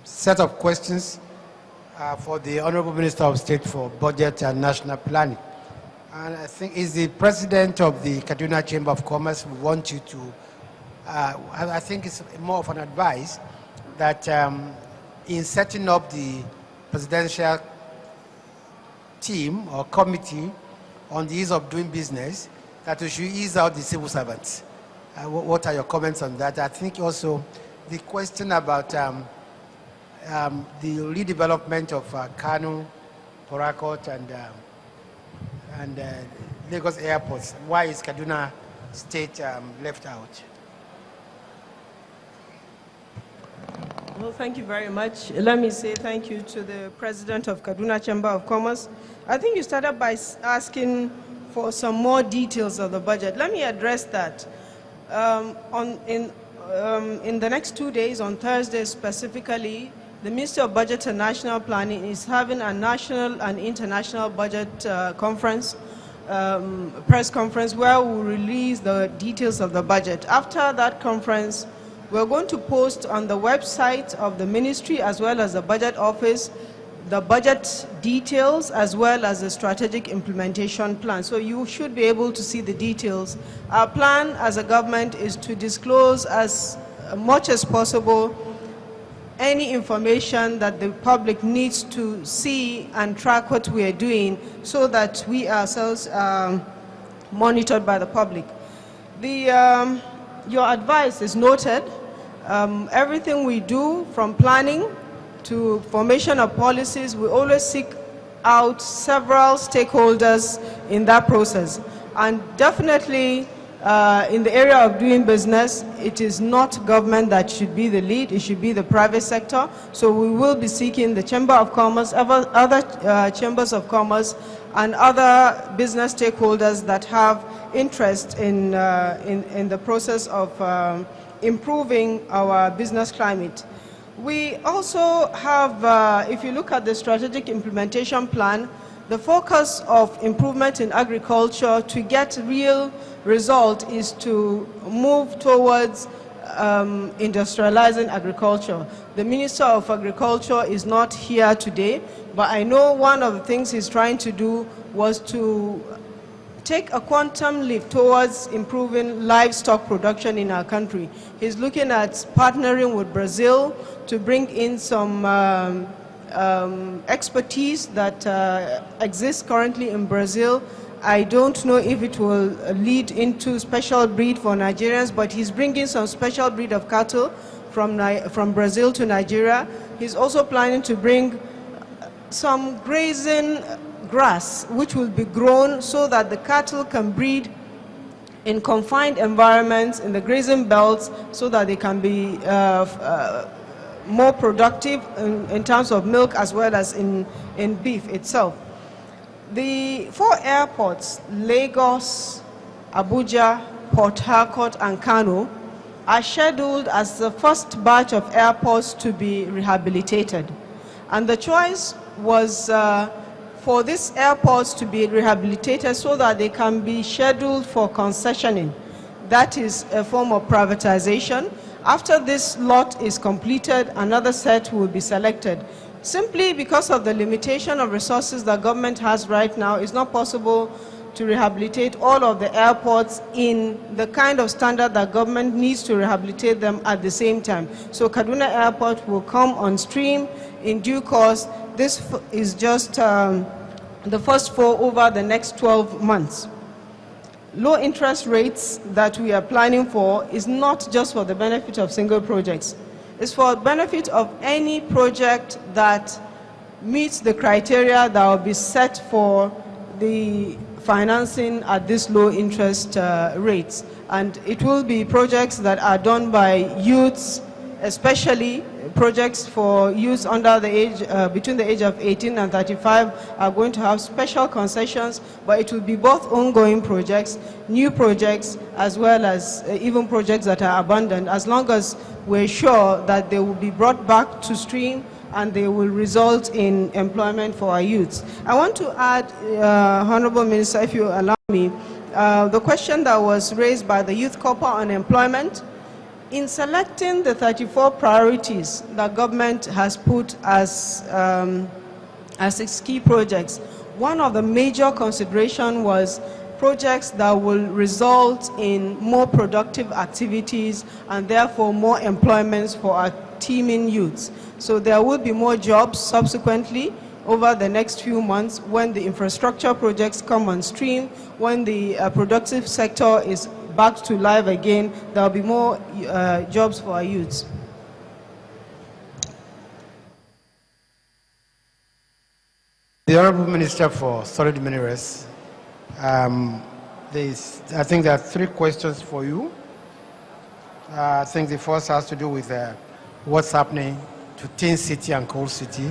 set of questions for the Honorable Minister of State for Budget and National Planning. And I think is the President of the Kaduna Chamber of Commerce. We want you to, I think it's more of an advice that in setting up the presidential team or committee on the ease of doing business, that we should ease out the civil servants. What are your comments on that? I think also the question about the redevelopment of Kano, Port Harcourt, and Lagos airports. Why is Kaduna State left out? Well, thank you very much. Let me say thank you to the President of Kaduna Chamber of Commerce. I think you started by asking for some more details of the budget. Let me address that. In the next 2 days, on Thursday specifically, the Ministry of Budget and National Planning is having a national and international budget conference, press conference, where we'll release the details of the budget. After that conference, we're going to post on the website of the ministry as well as the budget office the budget details as well as the strategic implementation plan. So you should be able to see the details. Our plan as a government is to disclose as much as possible any information that the public needs to see and track what we are doing so that we ourselves are monitored by the public. Your advice is noted. Everything we do, from planning to formation of policies, we always seek out several stakeholders in that process. And definitely in the area of doing business, it is not government that should be the lead, it should be the private sector. So we will be seeking the Chamber of Commerce, other chambers of commerce, and other business stakeholders that have interest in the process of improving our business climate. We also have, if you look at the strategic implementation plan, the focus of improvement in agriculture to get real result is to move towards industrializing agriculture. The Minister of Agriculture is not here today, but I know one of the things he's trying to do was to take a quantum leap towards improving livestock production in our country. He's looking at partnering with Brazil to bring in some expertise that exists currently in Brazil. I don't know if it will lead into special breed for Nigerians, but he's bringing some special breed of cattle from Brazil to Nigeria. He's also planning to bring some grazing grass, which will be grown so that the cattle can breed in confined environments in the grazing belts so that they can be more productive in terms of milk as well as in beef itself. The 4 airports, Lagos, Abuja, Port Harcourt, and Kano, are scheduled as the first batch of airports to be rehabilitated. And the choice was for these airports to be rehabilitated so that they can be scheduled for concessioning. That is a form of privatization. After this lot is completed, another set will be selected. Simply because of the limitation of resources that government has right now, it's not possible to rehabilitate all of the airports in the kind of standard that government needs to rehabilitate them at the same time. So Kaduna Airport will come on stream in due course. This is just the first 4 over the next 12 months. Low interest rates that we are planning for is not just for the benefit of single projects. It's for the benefit of any project that meets the criteria that will be set for the financing at this low interest rates. And it will be projects that are done by youths, especially projects for youths under the age, between the age of 18 and 35 are going to have special concessions, but it will be both ongoing projects, new projects, as well as even projects that are abandoned, as long as we're sure that they will be brought back to stream and they will result in employment for our youths. I want to add, Honorable Minister, if you allow me, the question that was raised by the Youth Corps on employment. In selecting the 34 priorities that government has put as its key projects, one of the major considerations was projects that will result in more productive activities and therefore more employments for our teeming youths. So there will be more jobs subsequently over the next few months when the infrastructure projects come on stream, when the productive sector is back to life again, there will be more jobs for our youths. The Honorable Minister for Solid Minerals, I think there are 3 questions for you. I think the first has to do with what's happening to Tin City and Coal City,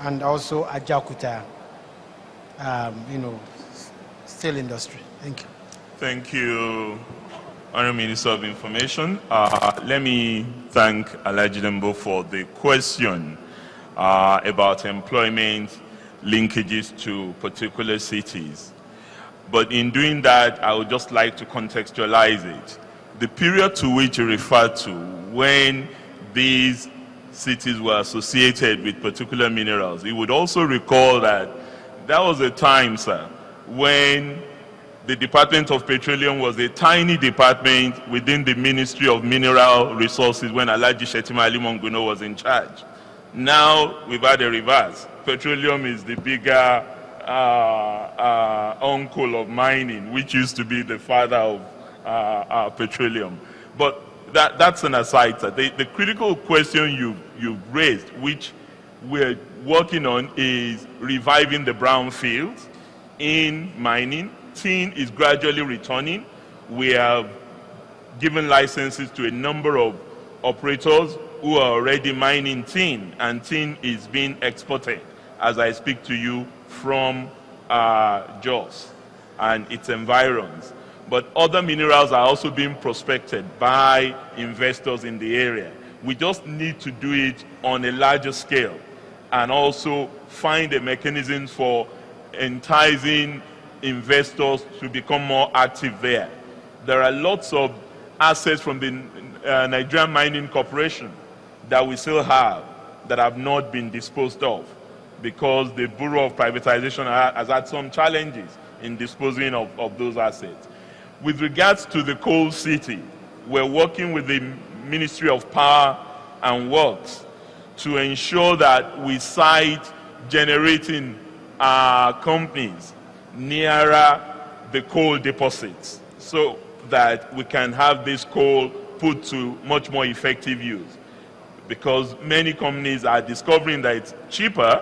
and also Ajaokuta, steel industry. Thank you. Thank you, Honorable Minister of Information. Let me thank Alhaji Dembo for the question about employment linkages to particular cities. But in doing that, I would just like to contextualize it. The period to which you referred to, when these cities were associated with particular minerals, you would also recall that that was a time, sir, when the Department of Petroleum was a tiny department within the Ministry of Mineral Resources when Alhaji Shettima Ali Monguno was in charge. Now we've had a reverse. Petroleum is the bigger uncle of mining, which used to be the father of petroleum. But that's an aside, sir. The critical question you've raised, which we're working on, is reviving the brownfields in mining. Tin is gradually returning. We have given licenses to a number of operators who are already mining tin, and tin is being exported as I speak to you from Jos and its environs. But other minerals are also being prospected by investors in the area. We just need to do it on a larger scale and also find a mechanism for enticing investors to become more active there. There are lots of assets from the Nigerian Mining Corporation that we still have that have not been disposed of because the Bureau of Privatization has had some challenges in disposing of those assets. With regards to the Coal City, we're working with the Ministry of Power and Works to ensure that we site generating companies nearer the coal deposits so that we can have this coal put to much more effective use. Because many companies are discovering that it's cheaper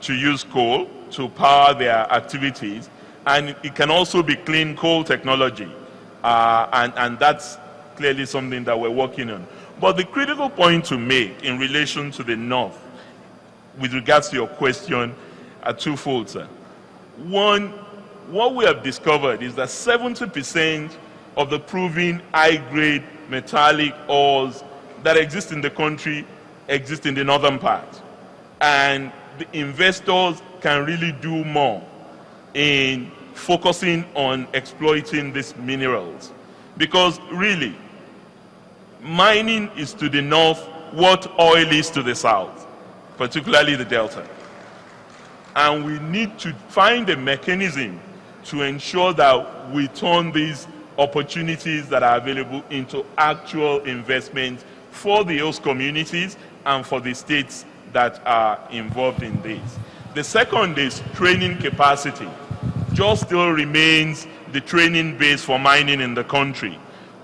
to use coal to power their activities, and it can also be clean coal technology. And that's clearly something that we're working on. But the critical point to make in relation to the North, with regards to your question, are twofold, sir. One, what we have discovered is that 70% of the proven high-grade metallic ores that exist in the country exist in the northern part. And the investors can really do more in focusing on exploiting these minerals. Because really, mining is to the north what oil is to the south, particularly the Delta. And we need to find a mechanism to ensure that we turn these opportunities that are available into actual investments for the host communities and for the states that are involved in this. The second is training capacity. Jos still remains the training base for mining in the country.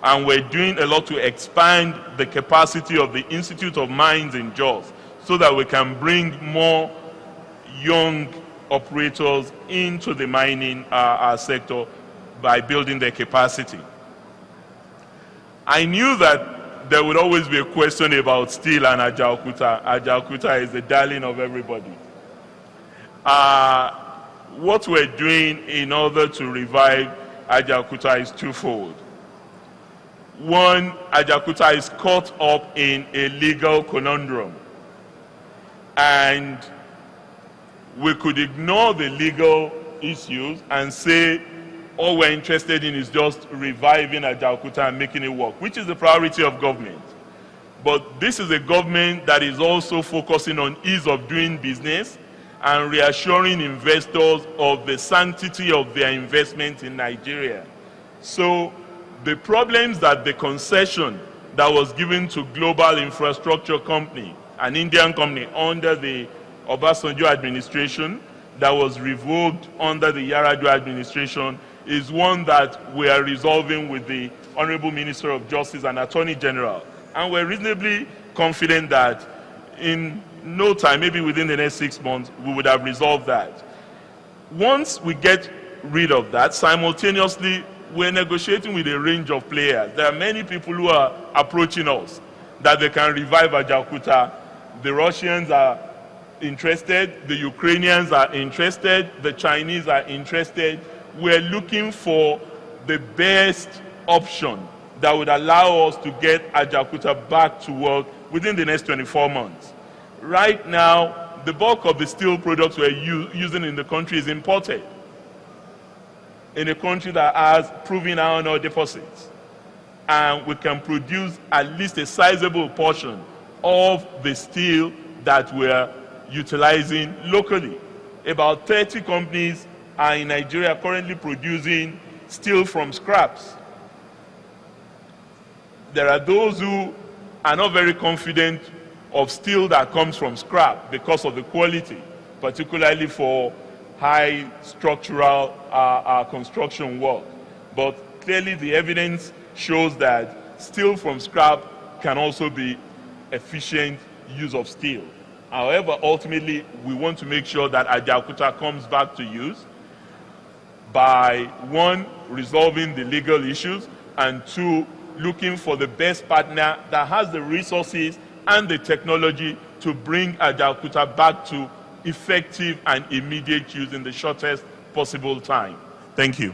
And we're doing a lot to expand the capacity of the Institute of Mines in Jos so that we can bring more young operators into the mining sector by building their capacity. I knew that there would always be a question about steel and Ajaokuta. Ajaokuta is the darling of everybody. What we're doing in order to revive Ajaokuta is twofold. One, Ajaokuta is caught up in a legal conundrum. And we could ignore the legal issues and say all we're interested in is just reviving Ajaokuta and making it work, which is the priority of government. But this is a government that is also focusing on ease of doing business and reassuring investors of the sanctity of their investment in Nigeria. So the problems that the concession that was given to Global Infrastructure Company, an Indian company under the Obasanjo administration, that was revoked under the Yar'Adua administration, is one that we are resolving with the Honorable Minister of Justice and Attorney General. And we're reasonably confident that in no time, maybe within the next 6 months, we would have resolved that. Once we get rid of that, simultaneously, we're negotiating with a range of players. There are many people who are approaching us that they can revive Ajaokuta. The Russians are interested, the Ukrainians are interested, the Chinese are interested. We're looking for the best option that would allow us to get Ajaokuta back to work within the next 24 months. Right now, the bulk of the steel products we're using in the country is imported, in a country that has proven iron ore deposits. And we can produce at least a sizable portion of the steel that we're utilizing locally. About 30 companies are in Nigeria currently producing steel from scraps. There are those who are not very confident of steel that comes from scrap because of the quality, particularly for high structural construction work. But clearly the evidence shows that steel from scrap can also be efficient use of steel. However, ultimately, we want to make sure that Ajaokuta comes back to use by, one, resolving the legal issues, and two, looking for the best partner that has the resources and the technology to bring Ajaokuta back to effective and immediate use in the shortest possible time. Thank you.